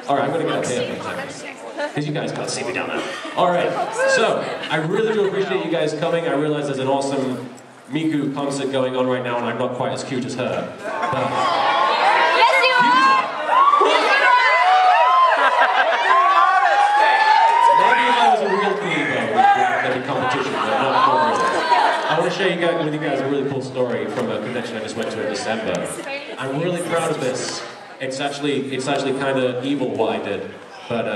Alright, I'm gonna get up here. Because you guys can't see me down there. Alright, so, I really do appreciate you guys coming. I realize there's an awesome Miku concert going on right now, and I'm not quite as cute as her. But, yes, you are! maybe if I was a real Kuriboh, there'd be competition, but not really. I want to share with you guys a really cool story from a convention I just went to in December. I'm really proud of this. It's actually kind of evil what I did, but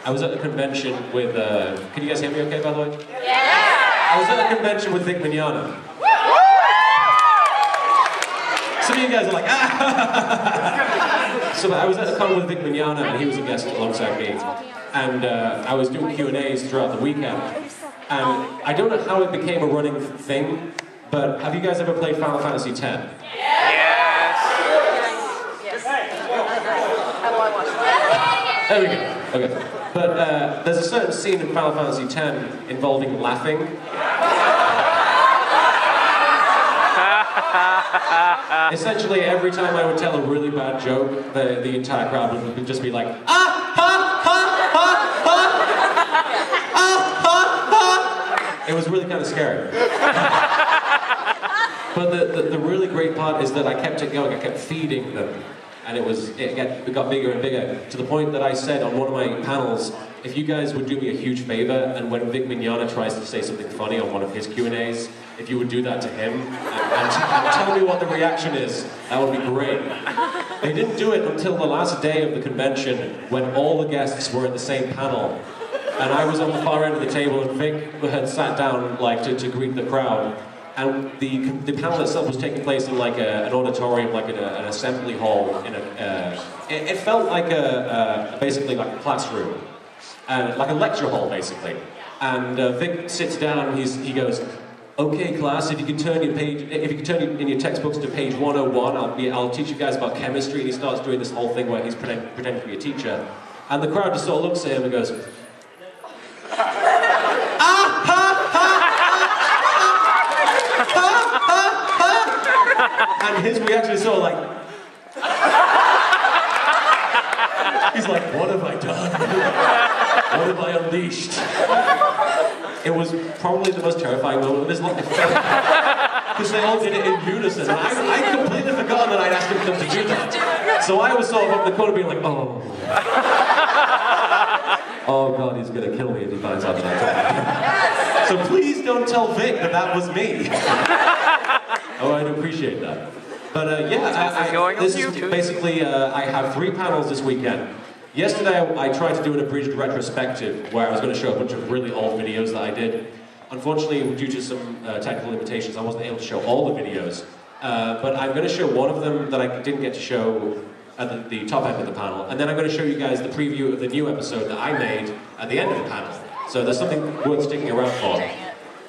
I was at a convention with. Can you guys hear me okay, by the way? Yeah. I was at a convention with Vic Mignogna. Some of you guys are like, ah! So I was at a con with Vic Mignogna, and he was a guest alongside me, and I was doing Q&As throughout the weekend. And I don't know how it became a running thing, but have you guys ever played Final Fantasy X? Yes. There we go. Okay. But there's a certain scene in Final Fantasy X involving laughing. Essentially, every time I would tell a really bad joke, the entire crowd would just be like, ah, ha, ha, ha, ha, ah, ha, ha. It was really kind of scary. But the really great part is that I kept it going. I kept feeding them. And it got bigger and bigger, to the point that I said on one of my panels, if you guys would do me a huge favor, and when Vic Mignogna tries to say something funny on one of his Q&As, if you would do that to him, and tell me what the reaction is, that would be great. They didn't do it until the last day of the convention, when all the guests were at the same panel. And I was on the far end of the table, and Vic had sat down like to greet the crowd. And the panel itself was taking place in like an auditorium, like in an assembly hall. It felt like basically like a classroom, and like a lecture hall basically. And Vic sits down and he goes, "Okay, class, if you can turn in your textbooks to page 101, I'll teach you guys about chemistry." And he starts doing this whole thing where he's pretending to be a teacher, and the crowd just sort of looks at him and goes, and his reaction is sort of like, he's like, what have I done? What have I unleashed? It was probably the most terrifying moment of his life. Because they all did it in unison, and I completely forgot that I'd asked them to do that. So I was sort of up the corner being like, oh. Oh God, he's gonna kill me if he finds out that I told him. So please don't tell Vic that that was me. Oh, I'd appreciate that. But this is basically, I have 3 panels this weekend. Yesterday I tried to do an abridged retrospective where I was going to show a bunch of really old videos that I did. Unfortunately, due to some technical limitations, I wasn't able to show all the videos. But I'm going to show one of them that I didn't get to show at the top end of the panel. And then I'm going to show you guys the preview of the new episode that I made at the end of the panel. So there's something worth sticking around for.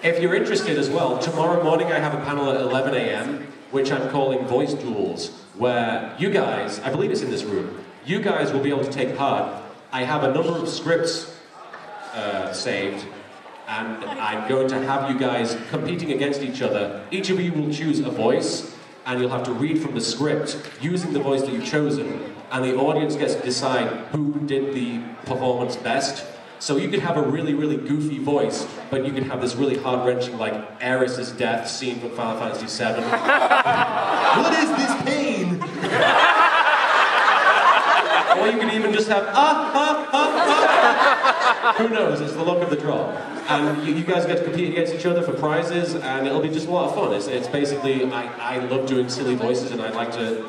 If you're interested as well, tomorrow morning I have a panel at 11 a.m. which I'm calling Voice Duels, where you guys, I believe it's in this room, you guys will be able to take part. I have a number of scripts saved, and I'm going to have you guys competing against each other. Each of you will choose a voice, and you'll have to read from the script using the voice that you've chosen, and the audience gets to decide who did the performance best. So you could have a really, really goofy voice, but you could have this really heart-wrenching, like, Aerys's death scene from Final Fantasy VII. What is this pain? Or you could even just have, Who knows, it's the luck of the draw. And you guys get to compete against each other for prizes, and it'll be just a lot of fun. It's basically, I love doing silly voices, and I'd like to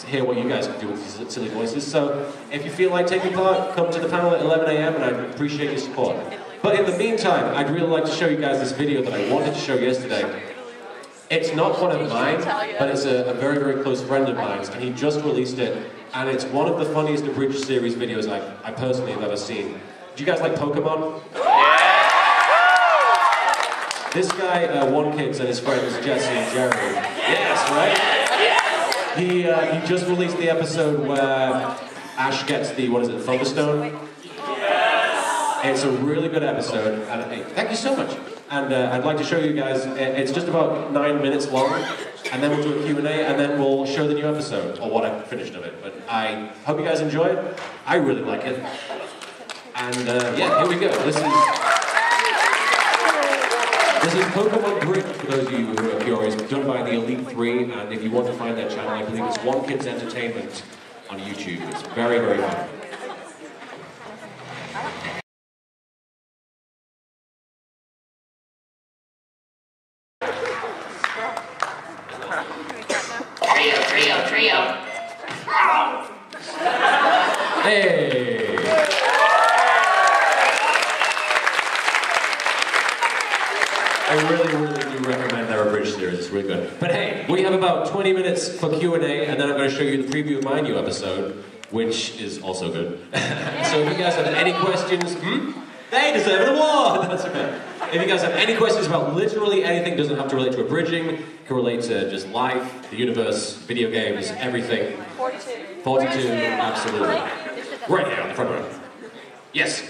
hear what you guys can do with these silly voices. So if you feel like taking part, come to the panel at 11 a.m. and I'd appreciate your support. But in the meantime, I'd really like to show you guys this video that I wanted to show yesterday. It's not one of mine, but it's a very, very close friend of mine, and he just released it, and it's one of the funniest abridged series videos I personally have ever seen. Do you guys like Pokemon? This guy, One Kids, and his friends Jesse and Jerry. Yes, right? He just released the episode where Ash gets the, what is it, Thunderstone? It's a really good episode, and thank you so much. And I'd like to show you guys, it's just about 9 minutes long, and then we'll do a Q&A, and then we'll show the new episode, or what I've finished of it. But I hope you guys enjoy it. I really like it. And yeah, here we go. This is Pokemon Bridge, for those of you who are curious, done by the Elite 3, and if you want to find their channel, I believe it's One Kids Entertainment on YouTube. It's very, very fun. Trio. Hey! I really do recommend their abridged series, it's really good. But hey, we have about 20 minutes for Q&A, and then I'm going to show you the preview of my new episode, which is also good. So if you guys have any questions, they deserve an award! That's okay. If you guys have any questions about literally anything, doesn't have to relate to abridging, can relate to just life, the universe, video games, everything. 42, absolutely. Right here on the front row. Yes?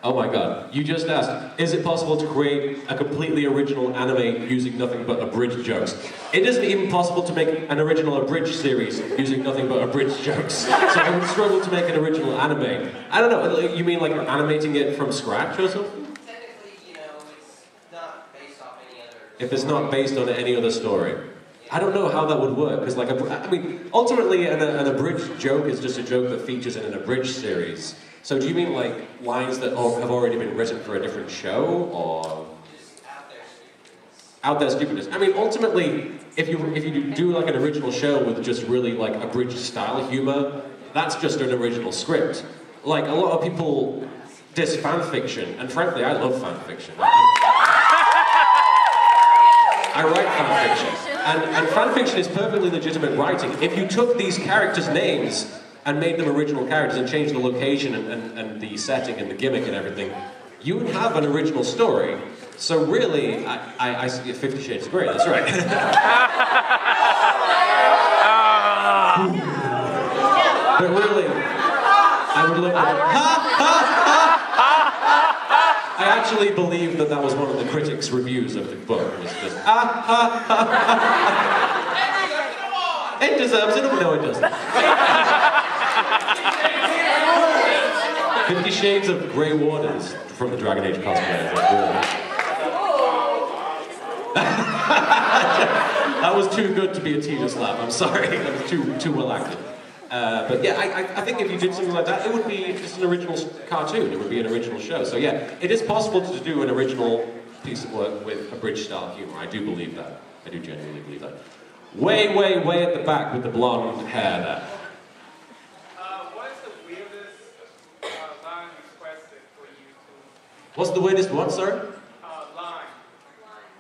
Oh my god, you just asked, is it possible to create a completely original anime using nothing but abridged jokes? It isn't even possible to make an original abridged series using nothing but abridged jokes. So I would struggle to make an original anime. I don't know, you mean like animating it from scratch or something? Technically, you know, it's not based off any other... If it's not based on any other story. I don't know how that would work, because like, I mean, ultimately an abridged joke is just a joke that features in an abridged series. So do you mean like lines that have already been written for a different show, or Just out there stupidness? Out there stupidness? I mean, ultimately, if you do like an original show with just really like abridged style humor, that's just an original script. Like a lot of people diss fan fiction, and frankly, I love fan fiction. I write fan fiction, and fan fiction is perfectly legitimate writing. If you took these characters' names and made them original characters and changed the location and the setting and the gimmick and everything, you would have an original story. So really, I see 50 Shades of Grey, that's right. But really, I would look at I actually believe that was one of the critics' reviews of the book. It was just, It deserves it, no it doesn't. 50 Shades of Grey Wardens from the Dragon Age cosplay. That was too good to be a teacher's laugh, I'm sorry. That was too well acted. But yeah, I think if you did something like that, it would be just an original cartoon. It would be an original show. So yeah, it is possible to do an original piece of work with abridged style humor. I do believe that. I do genuinely believe that. Way at the back with the blonde hair there. What is the weirdest line requested for you to... What's the weirdest what, sir? Line.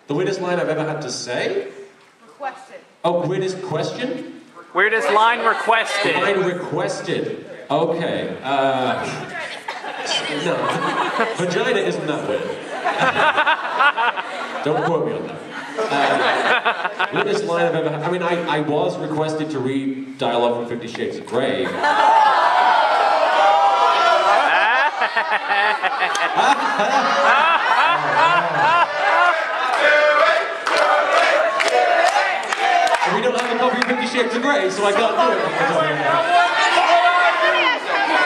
The weirdest line I've ever had to say? Requested. Oh, weirdest question? Weirdest line requested. Line requested. Okay. No. Vagina isn't that weird. Don't quote me on that. Weirdest line I've ever had. I mean, I was requested to read dialogue from 50 Shades of Grey. We don't have a copy of 50 Shades of Grey, so I can't do it.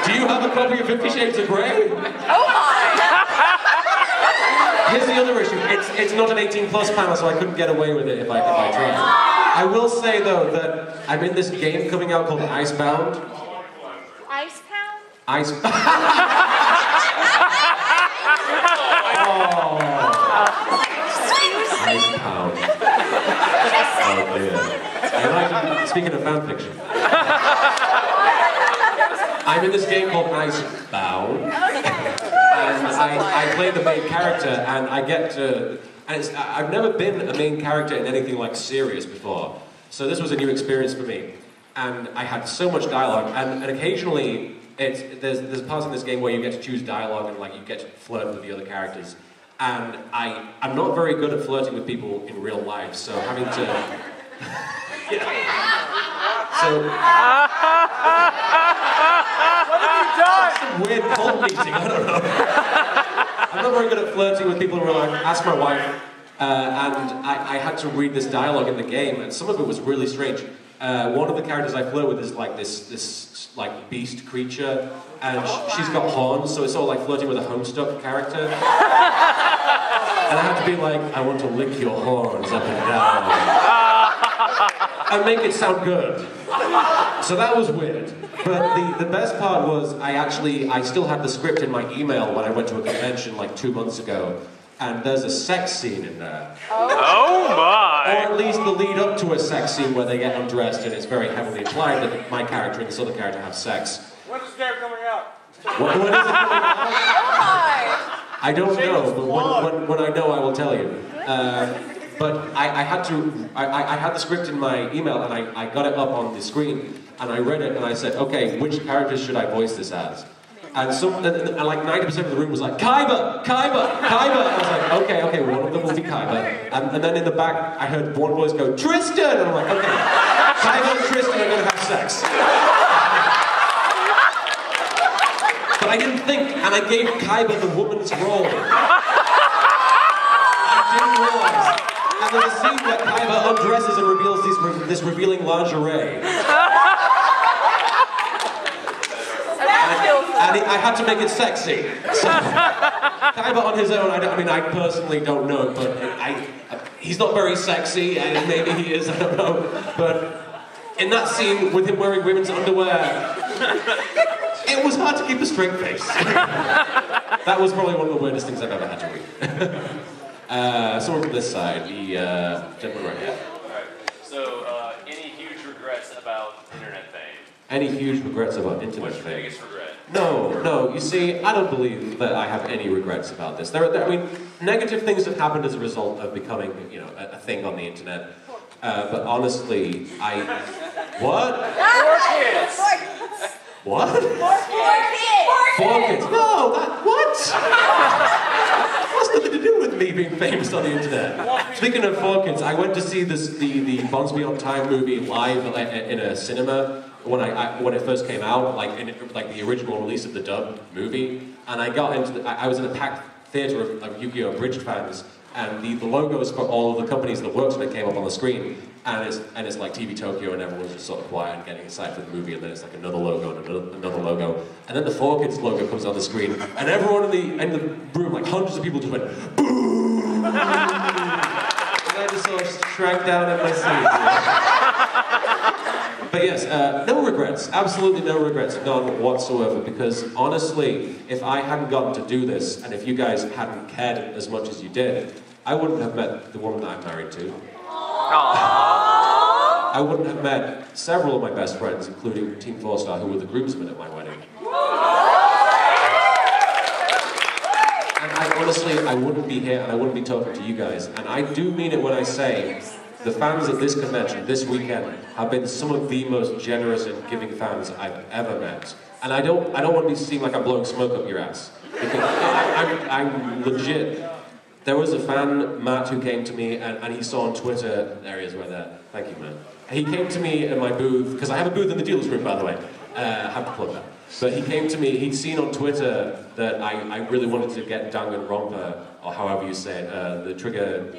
Do you have a copy of 50 Shades of Grey? Oh my! Here's the other issue. It's not an 18+ panel, so I couldn't get away with it if I tried. I will say though that I'm in this game coming out called Icebound. Icepound? Icebound. Icebound. Oh dear. Speaking of fan fiction. I'm in this game called Icebound. And I play the main character, and I get to... And I've never been a main character in anything like serious before. So this was a new experience for me. And I had so much dialogue, and occasionally there's parts in this game where you get to choose dialogue and like you get to flirt with the other characters. And I'm not very good at flirting with people in real life, so having to... So, What have you done? some weird cult meeting, I don't know. I'm not very good at flirting with people in real life. Ask my wife, and I had to read this dialogue in the game, and some of it was really strange. One of the characters I flirt with is like this like beast creature, and she's got horns, so it's all like flirting with a Homestuck character. And I had to be like, I want to lick your horns up and down. And make it sound good. So that was weird. But the best part was I still had the script in my email when I went to a convention like 2 months ago. And there's a sex scene in there. Oh my! Or at least the lead up to a sex scene where they get undressed, and it's very heavily implied that my character and this other character have sex. When is that coming out? When is it coming out? I don't know, but when I know, I will tell you. But I had the script in my email, and I got it up on the screen, and I read it, and I said, okay, which characters should I voice this as? And like 90% of the room was like, Kaiba! Kaiba! Kaiba! And I was like, okay, one of them will be Kaiba. And then in the back, I heard one voice go, Tristan! And I'm like, okay, Kaiba and Tristan are going to have sex. But I didn't think, and I gave Kaiba the woman's role. I didn't realize. And there's a scene where Kaiba undresses and reveals this revealing lingerie. And I had to make it sexy. So, Kaiba on his own, I personally don't know, but he's not very sexy, and maybe he is, I don't know. But in that scene with him wearing women's underwear, it was hard to keep a straight face. That was probably one of the weirdest things I've ever had to read. Someone from this side, the gentleman right here. Alright, so any huge regrets about internet fame? Any huge regrets about internet What's your fame? biggest regret? No, you see, I don't believe that I have any regrets about this. I mean, negative things have happened as a result of becoming, a thing on the internet. But honestly, what? 4 kids! What? 4 kids! 4 kids? No, what? What's nothing to do with me being famous on the internet? Speaking of 4 kids, I went to see the Bonds Beyond Time movie live in a cinema when it first came out, like the original release of the dubbed movie, and I was in a packed theater of Yu-Gi-Oh! Abridged fans, and the logos for all of the companies that worked on it came up on the screen, and it's like TV Tokyo, and everyone's just sort of quiet and getting excited for the movie, and then it's like another logo and another logo, and then the 4 Kids logo comes on the screen, and everyone in the room, like hundreds of people, just went boom, and I just sort of shrank down in my seat. But yes, no regrets, absolutely no regrets, none whatsoever, because honestly, if I hadn't gotten to do this, and if you guys hadn't cared as much as you did, I wouldn't have met the woman that I'm married to. I wouldn't have met several of my best friends, including Team 4-Star, who were the groomsmen at my wedding. And honestly, I wouldn't be here, and I wouldn't be talking to you guys, and I do mean it when I say, the fans at this convention, this weekend, have been some of the most generous and giving fans I've ever met. And I don't want to be seen like I'm blowing smoke up your ass. Because I'm legit. There was a fan, Matt, who came to me, and he saw on Twitter, there he is right there, thank you, man. He came to me in my booth, because I have a booth in the dealer's room, by the way. I have to plug that. But he came to me, he'd seen on Twitter that I really wanted to get Danganronpa, or however you say it, the Trigger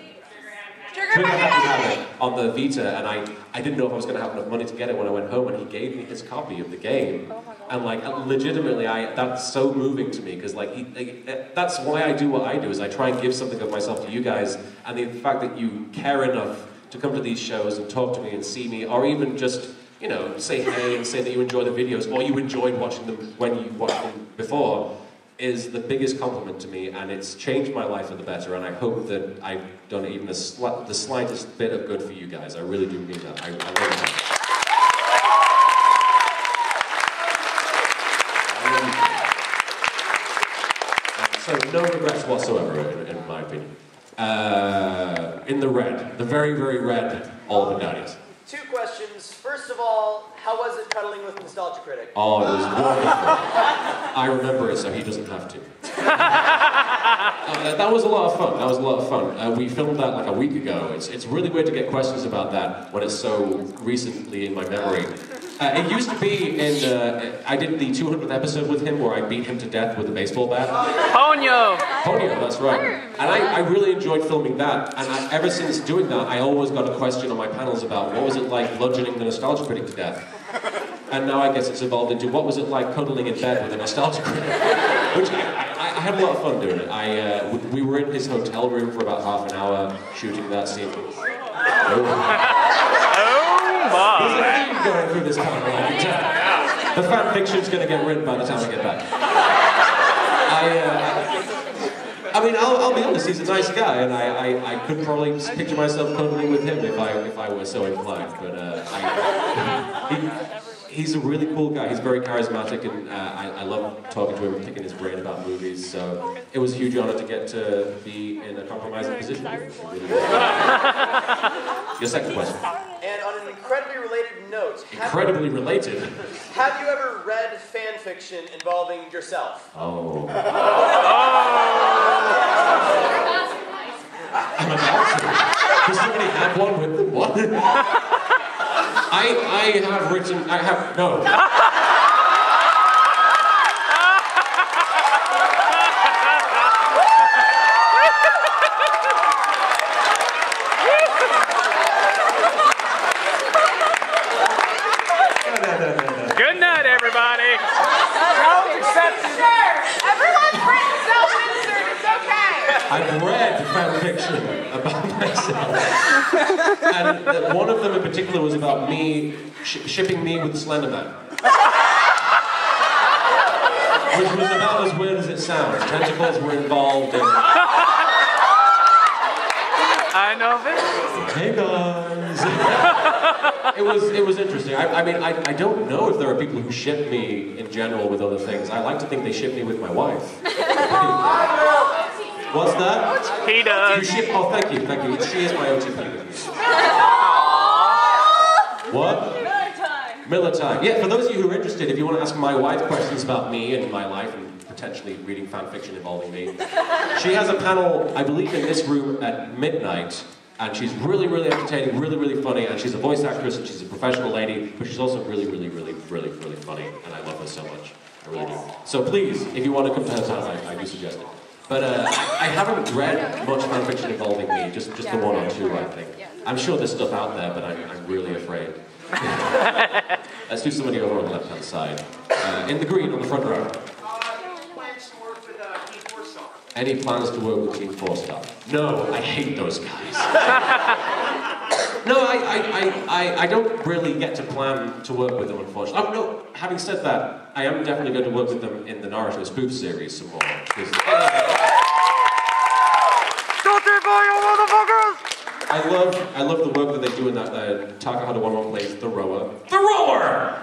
Happy Habit on the Vita, and I didn't know if I was going to have enough money to get it when I went home, and he gave me his copy of the game. And like, legitimately, that's so moving to me, because that's why I do what I do, is I try and give something of myself to you guys, and the fact that you care enough to come to these shows and talk to me and see me, or even just, say hey and say that you enjoy the videos, or you enjoyed watching them when you watched them before, is the biggest compliment to me, and it's changed my life for the better, and I hope that I've done even the slightest bit of good for you guys. I really do mean that. I love that. So no regrets whatsoever, in my opinion. In the red, the very, very red Oliver Downies. 2 questions. First of all, how was it cuddling with Nostalgia Critic? Oh, it was wonderful. I remember it, so he doesn't have to. That was a lot of fun. That was a lot of fun. We filmed that like a week ago. It's really weird to get questions about that when it's so recently in my memory. It used to be in, I did the 200th episode with him where I beat him to death with a baseball bat. Ponyo! Ponyo, that's right. And I really enjoyed filming that, and ever since doing that, I always got a question on my panels about what was it like bludgeoning the nostalgia critic to death. And now I guess it's evolved into what was it like cuddling in bed with a nostalgia critic. Which I had a lot of fun doing it. We were in his hotel room for about half an hour shooting that scene. Oh my! There's a theme going through this panel, I can tell. The fan fiction's going to get written by the time I get back. I mean, I'll be honest, he's a nice guy, and I could probably picture myself cuddling with him if I were so inclined, but he's a really cool guy. He's very charismatic, and I love talking to him and picking his brain about movies, so it was a huge honor to get to be in a compromising position. Your second question. And on an incredibly related note... Incredibly related? Have you ever read fan fiction involving yourself? Oh. I'm about to. Does somebody have one with them? What? No. Good night, everybody. Sure. Everyone's written self-insert. It's okay. I've read fan fiction about myself. And one of them in particular was about me, shipping me with Slender Man. Which was about as weird as it sounds. Tentacles were involved in... I know this. Hey guys! It was interesting. I mean, I don't know if there are people who ship me in general with other things. I like to think they ship me with my wife. What's that? He does. You ship? Oh, thank you. She is my OTP. What? Miller time. Yeah, for those of you who are interested, if you want to ask my wife questions about me and my life and potentially reading fan fiction involving me, she has a panel, I believe, in this room at midnight, and she's really, really entertaining, really, really funny, and she's a voice actress and she's a professional lady, but she's also really, really, really, really, really funny, and I love her so much. I really do. So please, if you want to come to her town, I do suggest it. But I haven't read much fan fiction involving me, just the one or two, I think. I'm sure there's stuff out there, but I'm really afraid. Let's do somebody over on the left-hand side. In the green, on the front row. Any plans to work with Team 4-Star? No, I hate those guys. No, I don't really get to plan to work with them, unfortunately. Oh, no, having said that, I am definitely going to work with them in the Naruto spoof series some more. I love the work that they do in that. Takahata 1-1 plays the rower. The rower!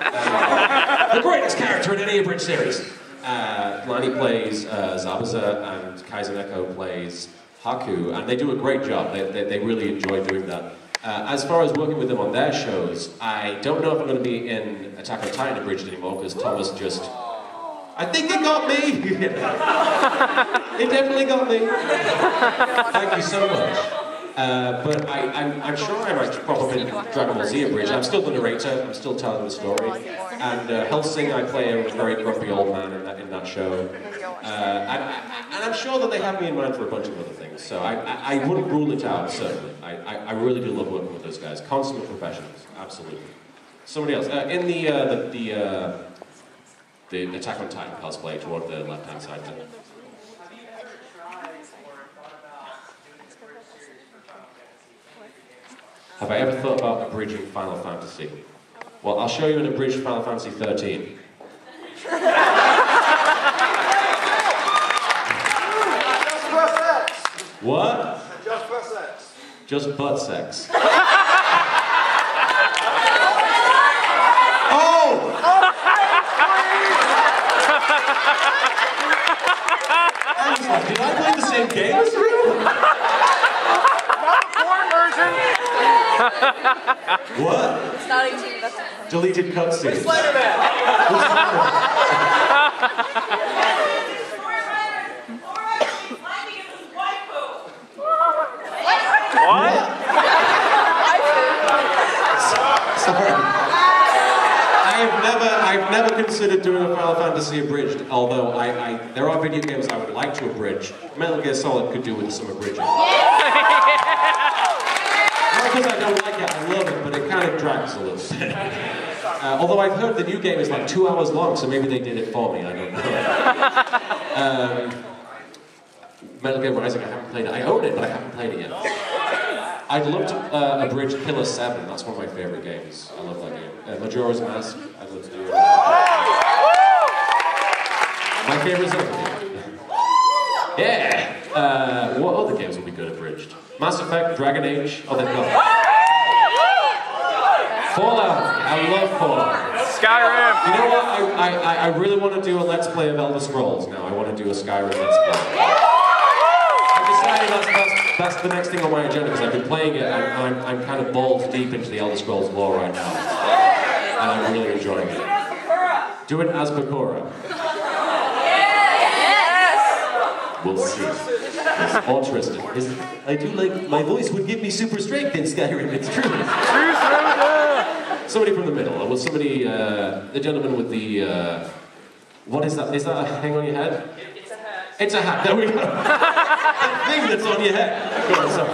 The greatest character in any Abridged series. Lani plays Zabuza, and Kaizeneko plays Haku, and they do a great job. They really enjoy doing that. As far as working with them on their shows, I don't know if I'm going to be in Attack on Titan Abridged anymore, because Thomas just... I think it got me! It definitely got me. Thank you so much. But I'm sure I might pop up in Dragon Ball Z Abridged. I'm still the narrator, I'm still telling the story. And Helsing, I play a very grumpy old man in that show. And I'm sure that they have me in mind for a bunch of other things. So I wouldn't rule it out, certainly. I really do love working with those guys. Consummate professionals, absolutely. Somebody else. In the Attack on Titan cosplay toward the left-hand side there. Have I ever thought about abridging Final Fantasy? Well, I'll show you an abridged Final Fantasy 13. Just butt sex. What? Just butt sex. Just butt sex. Did I play the same game as you? What? It's not 18, that's Deleted cutscenes. Spider-Man. What? Sorry. I I've never considered doing a Final Fantasy abridged, although there are video games I would like to abridge. Metal Gear Solid could do with some abridging. Not because I don't like it, I love it, but it kind of drags a little bit. Although I've heard the new game is like 2 hours long, so maybe they did it for me, I don't know. Metal Gear Rising, I haven't played it. I own it, but I haven't played it yet. I'd love to abridge Killer 7, that's one of my favourite games. I love that game. Majora's Mask, I'd love to do it. My favourite Zelda game. Yeah! What other games would be good abridged? Mass Effect, Dragon Age, oh they've got Fallout, I love Fallout. Skyrim. You know what, I really want to do a Let's Play of Elder Scrolls now. I want to do a Skyrim Let's Play. I've decided that's the next thing on my agenda because I've been playing it and I'm kind of balls deep into the Elder Scrolls lore right now. And I'm really enjoying it. Do it as Bakura. We'll see. Yes, or Tristan. I do like, my voice would give me super strength in Skyrim, it's true. Somebody from the middle. Well, somebody, the gentleman with the, what is that? Is that a hang on your head? It's a hat. It's a hat, there we go. That thing that's on your head. Go on, sorry.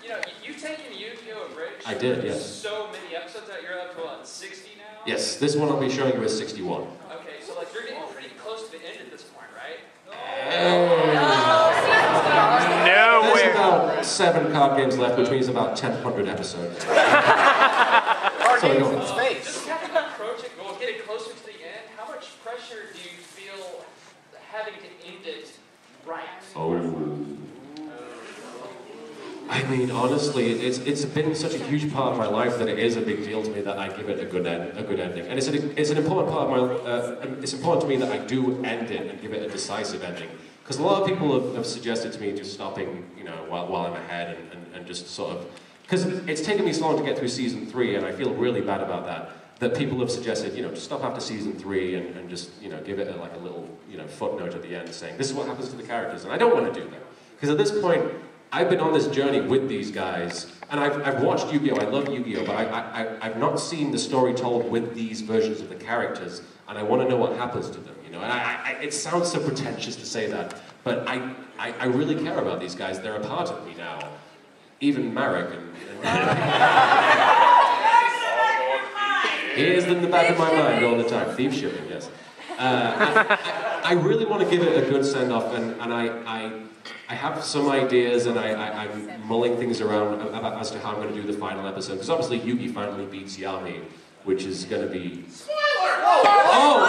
You know, you've taken Yu-Gi-Oh! Abridged. I did, yes. So many episodes that you're up to, what, 60 now? Yes, this one I'll be showing you is 61. Okay, so like you're getting pretty close to the end at this point, right? There's about 7 card games left, which means about 1,000 episodes. Card games in space. Just having to approach it, getting closer to the end, how much pressure do you feel having to end it right? Oh. I mean, honestly, it's been such a huge part of my life that it is a big deal to me that I give it a good ending, and it's an important part of my. It's important to me that I do end it and give it a decisive ending, because a lot of people have suggested to me just stopping, you know, while I'm ahead and just sort of, because it's taken me so long to get through season 3, and I feel really bad about that. That people have suggested, you know, just stop after season 3 and just, you know, give it like a little, you know, footnote at the end saying this is what happens to the characters, and I don't want to do that, because at this point. I've been on this journey with these guys, and I've watched Yu-Gi-Oh! I love Yu-Gi-Oh! But I've not seen the story told with these versions of the characters, and I want to know what happens to them, you know? And it sounds so pretentious to say that, but I really care about these guys. They're a part of me now. Even Marek and he is in the back of my mind all the time. Thief shipping, yes. I really want to give it a good send-off, and I have some ideas, and I'm mulling things around as to how I'm going to do the final episode. Because obviously Yugi finally beats Yami, which is going to be... Spoiler! Oh!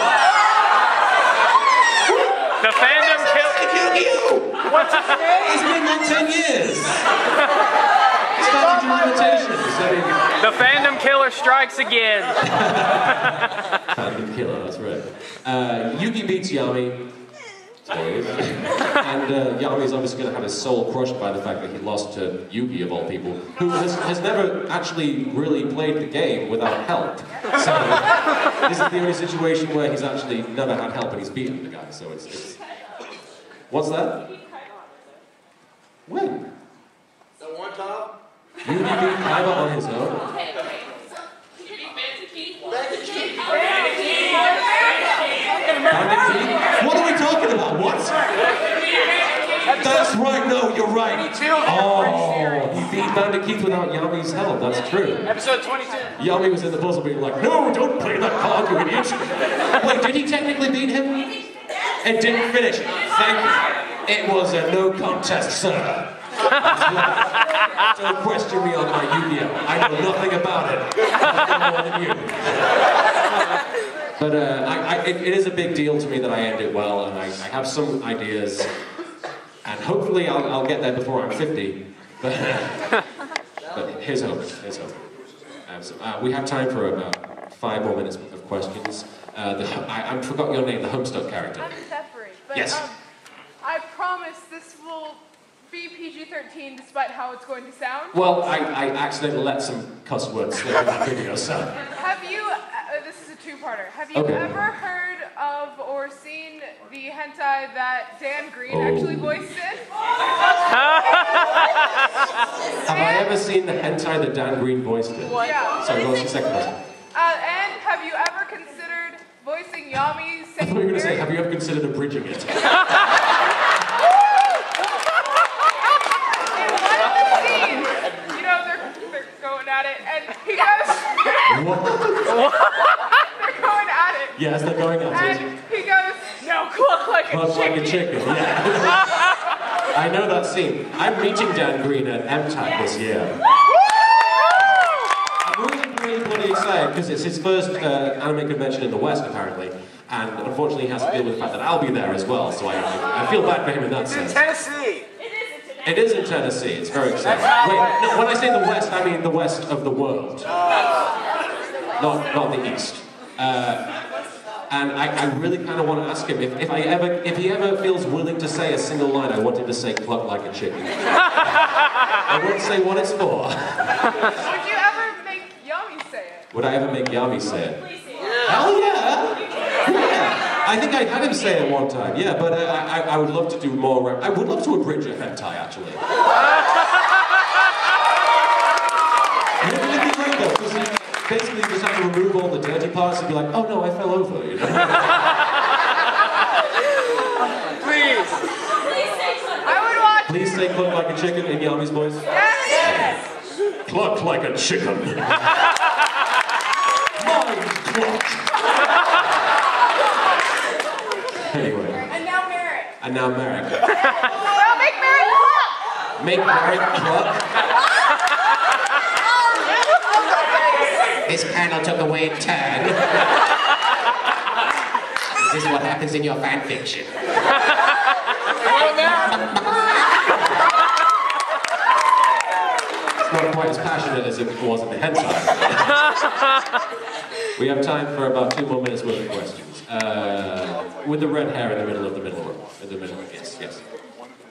The fandom killed Yu-Gi-Oh! What's his name? It's been like 10 years! Started your limitations. The fandom killer strikes again. Fandom killer, that's right. Yugi beats Yami. And Yami's obviously going to have his soul crushed by the fact that he lost to Yugi, of all people, who has never actually really played the game without help. So this is the only situation where he's actually never had help and he's beaten the guy. So it's... What's that? When? The one time? Yugi beat Kaiba on his own? What are we talking about? What? That's right, no, you're right. Oh, he beat Bandit Keith without Yami's help, that's true. Episode 22. Yami was in the puzzle being like, no, don't play that card, you idiot. Wait, did he technically beat him? And didn't finish. Thank you. It was a no contest, sir. Don't question me on my Yu-Gi-Oh! I know nothing about it. I know more than you. But it is a big deal to me that I end it well, and I have some ideas, and hopefully I'll get there before I'm 50. But here's hoping. Here's hoping. We have time for about 5 more minutes of questions. I forgot your name, the Homestuck character. I'm Zephyr, but yes. I promise this will be PG-13 despite how it's going to sound. Well, I accidentally let some cuss words slip in that video, so... Have you, this is a two-parter, have you ever heard of or seen the hentai that Dan Green actually voiced in? Have I ever seen the hentai that Dan Green voiced in? Yeah. Sorry, what was the second question? And have you ever considered you were going to say, have you ever considered abridging it? In one of the scenes, you know, they're going at it, and he goes... What? They're going at it. Yes, they're going at it. And he goes, no, cluck like a Cluck chicken. like a chicken, yeah. I know that scene. I'm meeting Dan Green at MTAC this year. I'm really bloody excited because it's his first anime convention in the West, apparently. And unfortunately, he has to deal with the fact that I'll be there as well, so I feel bad for him in that sense. Tennessee. It is in Tennessee. It's very exciting. Wait, no, when I say the West, I mean the West of the world. Not the East. And I really kind of want to ask him if he ever feels willing to say a single line. I want him to say "cluck like a chicken." I won't say what it's for. Would you ever make Yami say it? Would I ever make Yami say it? Hell yeah! Yeah. I think I had him say it one time. Yeah, but I would love to do more. I would love to abridge a hentai actually. It'd be great though, because basically you just have to remove all the dirty parts and be like, oh no, I fell over, you know? Please. I would watch Please say cluck like a chicken in Yami's voice. Yes! Cluck like a chicken. Mind cluck. Anyway. And now Merrick. And now Merrick. Well, make Merrick cluck! Make Merrick cluck. This panel took a weird turn. This is what happens in your fan fiction. It's not quite as passionate as it was in the hentai. We have time for about 2 more minutes worth of questions. With the red hair in the middle, yes.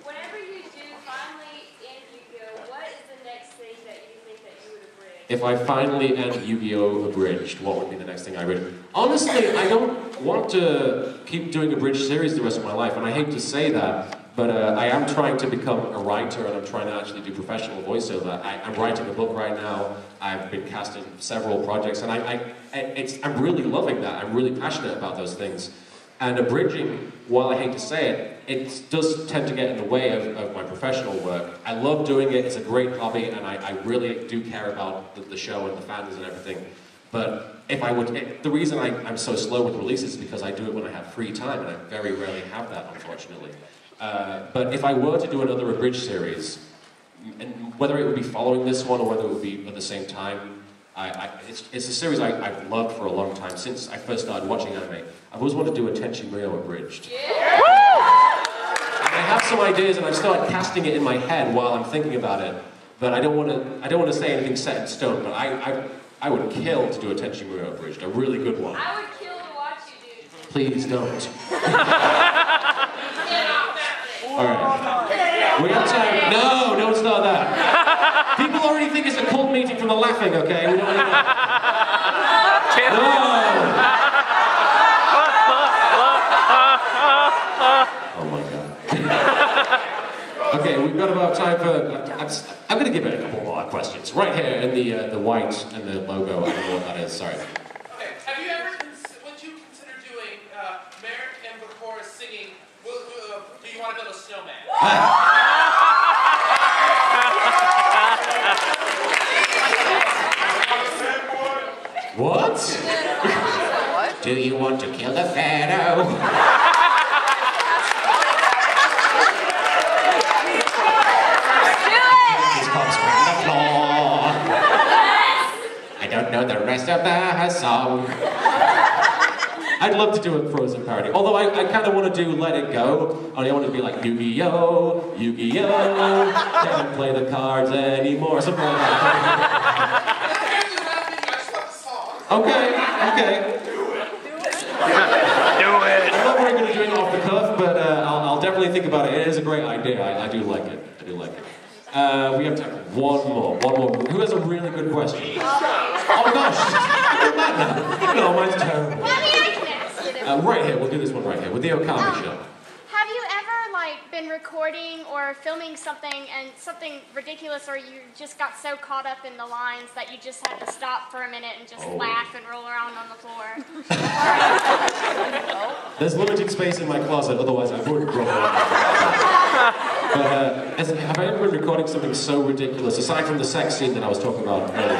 Whenever you do finally end Yu-Gi-Oh, what is the next thing that you think that you would abridge? If I finally end Yu-Gi-Oh! Abridged, what would be the next thing I would? Honestly, I don't want to keep doing abridged series the rest of my life, and I hate to say that, but I am trying to become a writer, and I'm trying to actually do professional voiceover. I'm writing a book right now. I've been cast in several projects, and I'm really loving that. I'm really passionate about those things. And abridging, while I hate to say it, it does tend to get in the way of my professional work. I love doing it, it's a great hobby, and I really do care about the show and the fans and everything. But if I would, the reason I'm so slow with releases is because I do it when I have free time, and I very rarely have that, unfortunately. But if I were to do another abridged series, and whether it would be following this one or whether it would be at the same time, it's a series I've loved for a long time, since I first started watching anime. I've always wanted to do a Tenchi Muyo abridged. Yeah. And I have some ideas, and I've started casting it in my head while I'm thinking about it. But I don't want to say anything set in stone. But I would kill to do a Tenchi Muyo abridged, a really good one. I would kill to watch you, dude. Please don't. All right. We have time. No, it's not that. People already think it's a cult meeting from the laughing, okay? We don't need that. No! Oh my god. Okay, we've got about time for... I'm going to give it a couple more questions. Right here in the white and the logo. I don't know what that is, sorry. Okay, have you ever, would you consider doing Merrick and Bakura singing, do you want to build a snowman? What? Do you want to kill the pharaoh? His corpse on the floor. I don't know the rest of the song. I'd love to do a Frozen parody. Although I kind of want to do Let It Go. Only I want to be like Yu-Gi-Oh! Yu-Gi-Oh! Can't play the cards anymore. Something like that. Okay. Do it. I'm not very good at doing it off the cuff, but I'll definitely think about it. It is a great idea. I do like it. We have time for one more. Who has a really good question? Oh gosh, I got that now. No, mine's terrible. Right here, we'll do this one right here with the Okami show. Have you ever been recording or filming something and something ridiculous, or you just got so caught up in the lines that you just had to stop for a minute and just laugh and roll around on the floor? There's limited space in my closet, otherwise I would roll around. But have I ever been recording something so ridiculous, aside from the sex scene that I was talking about earlier,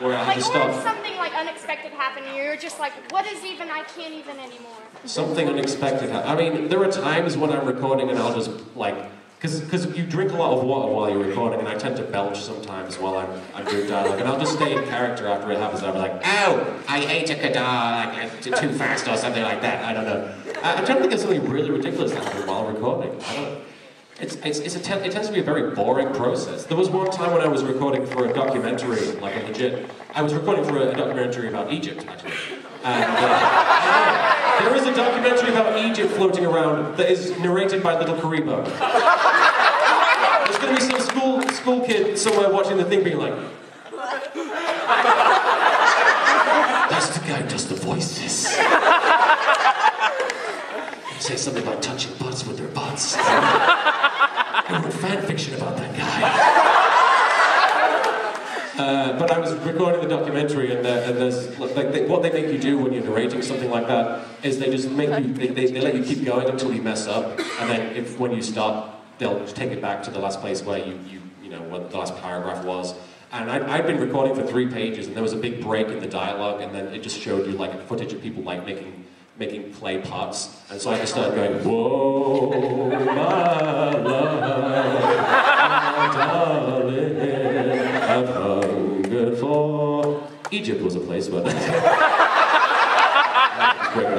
where I had to stop? Or something like unexpected happened, and you're just like, what is even, I can't even anymore. Something unexpected happened. I mean, there are times when I'm recording and I'll just, like, because you drink a lot of water while you're recording, and I tend to belch sometimes while I'm doing dialogue, and I'll just stay in character after it happens, and I'll be like, ow, I ate a kadar, like, too fast, or something like that, I don't know. I'm trying to think of something really ridiculous that happened while recording. I don't know. It tends to be a very boring process. There was one time when I was recording for a documentary, like a legit, I was recording for a documentary about Egypt, actually. And there is a documentary about Egypt floating around that is narrated by little Kuriboh. There's going to be some school kid somewhere watching the thing being like, that's the guy who does the voices. Say something about touching butts with their butts. I wrote fan fiction about that guy. But I was recording the documentary, and there's like what they make you do when you're narrating something like that is they just make you they let you keep going until you mess up, and then when you stop, they'll just take it back to the last place where you know what the last paragraph was. And I'd been recording for 3 pages, and there was a big break in the dialogue, and then it just showed you like footage of people like making play parts, and so I just started going, whoa, my love, my darling, I've hungered for... Egypt was a place, but...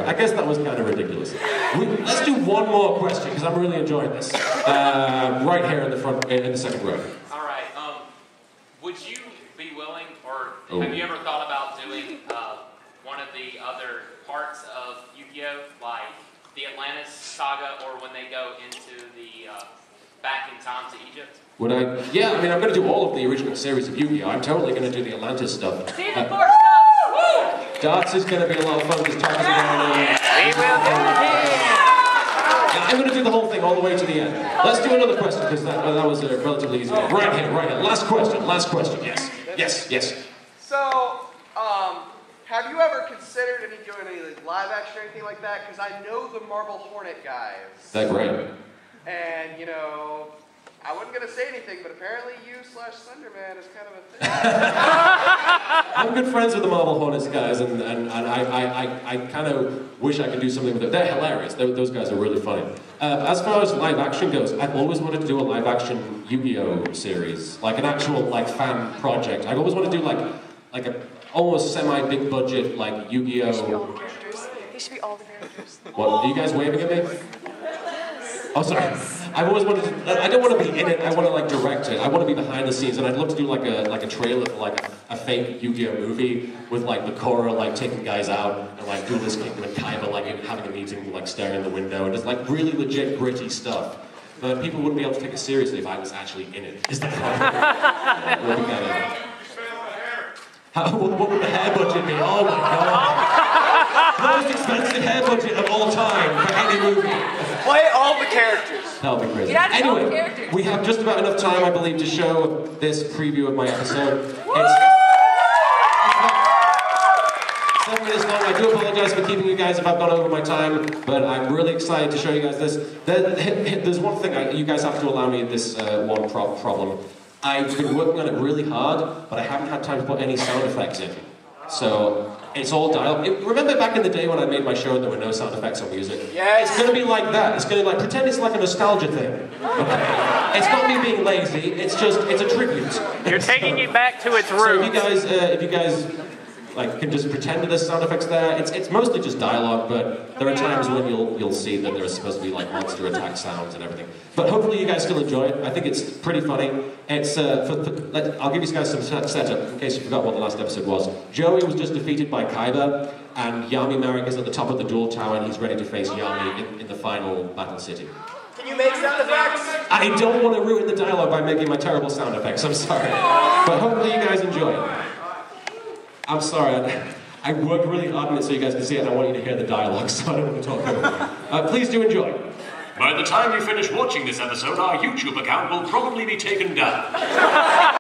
I guess that was kind of ridiculous. Let's do one more question, because I'm really enjoying this. Right here in the front, in the second row. All right, would you be willing, or have you ever thought about doing one of the other parts of Yu-Gi-Oh, like the Atlantis saga, or when they go into the back in time to Egypt? Would I? Yeah, I mean, I'm going to do all of the original series of Yu-Gi-Oh. I'm totally going to do the Atlantis stuff. Season 4 stuff! Darts is going to be a lot of fun because Thomas is going to... I'm going to do the whole thing all the way to the end. Let's do another question, because that was a relatively easy one. Right here. Last question. Yes. So, have you ever considered doing any live action or anything like that? Because I know the Marble Hornet guys. That's great. And, you know, I wasn't going to say anything, but apparently you/Slenderman is kind of a thing. I'm good friends with the Marble Hornets guys, and I kind of wish I could do something with it. They're hilarious. Those guys are really funny. As far as live action goes, I've always wanted to do a live action Yu-Gi-Oh series, like an actual fan project. I've always wanted to do like a almost semi-big budget like Yu-Gi-Oh. They should be all the characters. What? Are you guys waving at me? Oh, sorry. I've always wanted to. I don't want to be in it. I want to direct it. I want to be behind the scenes, and I'd love to do like a trailer for a fake Yu-Gi-Oh movie with the Korra taking guys out and Duelist Kingdom and Kaiba having a meeting, staring in the window, and just really legit gritty stuff. But people wouldn't be able to take it seriously if I was actually in it. Is the problem? What would the hair budget be? Oh my god! The most expensive hair budget of all time for any movie. Play all the characters. That would be crazy. Yeah, anyway, we have just about enough time, I believe, to show this preview of my episode. It's 7 minutes long. I do apologize for keeping you guys if I've gone over my time, but I'm really excited to show you guys this. There's one thing you guys have to allow me this one problem. I've been working on it really hard, but I haven't had time to put any sound effects in. So it's all dialogue. Remember back in the day when I made my show and there were no sound effects or music? Yes. It's going to be like that. It's going to pretend it's like a nostalgia thing. Okay? It's not me being lazy. It's a tribute. You're taking it back to its roots. So if you guys can just pretend that there's sound effects there, it's mostly just dialogue, but there are times when you'll see that there's supposed to be monster attack sounds and everything. But hopefully you guys still enjoy it. I think it's pretty funny. It's I'll give you guys some setup in case you forgot what the last episode was. Joey was just defeated by Kaiba, and Yami Marek is at the top of the duel tower, and he's ready to face Yami in the final battle city. Can you make sound effects? I don't want to ruin the dialogue by making my terrible sound effects. I'm sorry, but hopefully you guys enjoy it. I'm sorry, I worked really hard on it so you guys can see it, and I want you to hear the dialogue, so I don't want to talk over it. Please do enjoy. By the time you finish watching this episode, our YouTube account will probably be taken down.